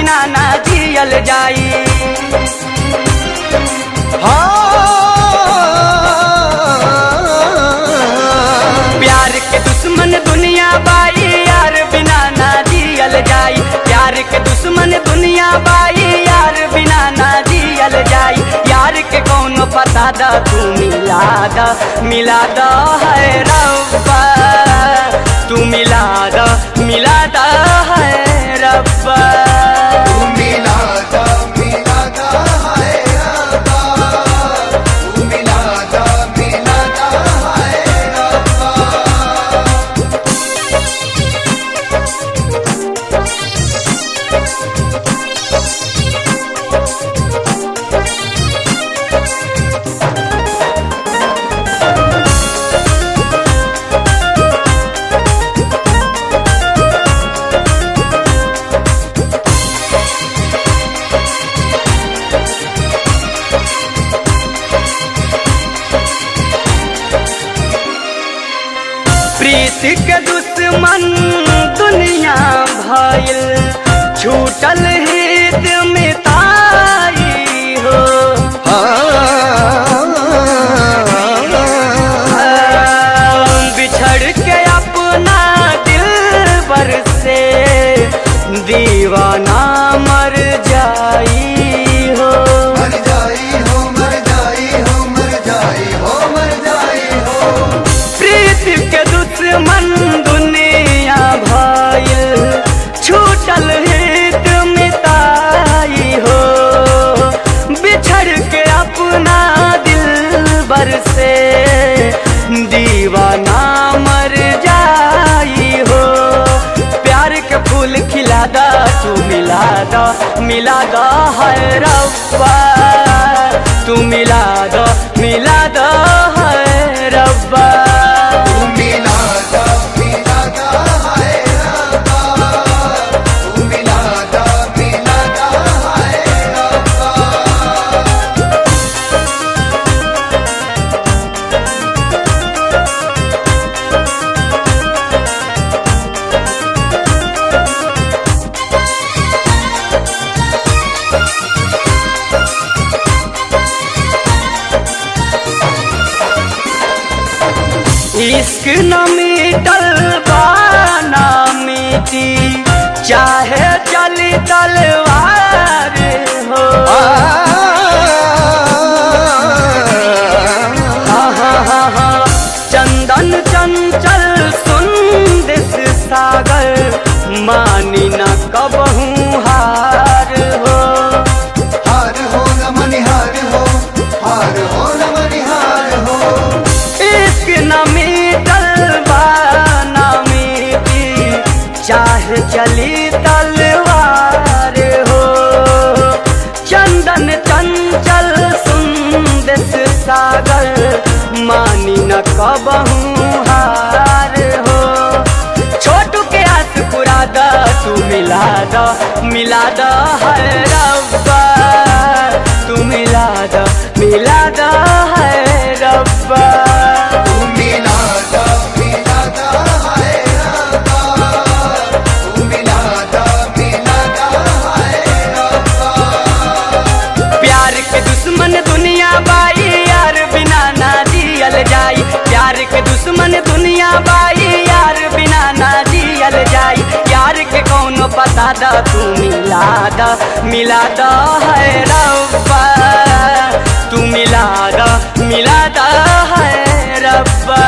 बिना ना जियल जाई। प्यार के दुश्मन दुनिया बाई, यार बिना ना जियल जाई। प्यार के दुश्मन दुनिया बाई, यार बिना ना जियल जाई। यार के कौनो पता दा तू मिला दा है रब्बा, तू मिला दा है रब्बा। प्रीति के दुश्मन दुनिया भइल, छूटल हित मिताई हो। बिछड़ के अपना दिलबर से दीवाना मर जाई हो। प्रीति के दुश्मन दुनिया भइल, छूटल हित मिताई हो। बिछड़ के अपना दिलबर से दीवाना मर जाई हो। प्यार के फूल खिला दा तू मिला दा है रब्बा, तू मिला दा है रब्बा। इश्क न मिटल बाना मिटी, चाहे चली तलवार हो। चंदन चंचल सुंदस सागर, मानी न कबहू हार हो। इश्क न मिटल बाना मिटी, चाहे चली तलवार हो। चंदन चंचल सुंदस सागर, मानी न कबहू हार हो। छोटू के आस पुरा दा तू मिला दा है रब्बा, तू मिला दा है रब्बा। प्यार के दुश्मन दुनिया बाई, यार बिना ना जियल जाई। प्यार के दुश्मन दुनिया बाई, यार बिना ना जियल जाई। यार के कौनो पता दा तू मिला दा है रब्बा, तू मिला दा है रब्बा।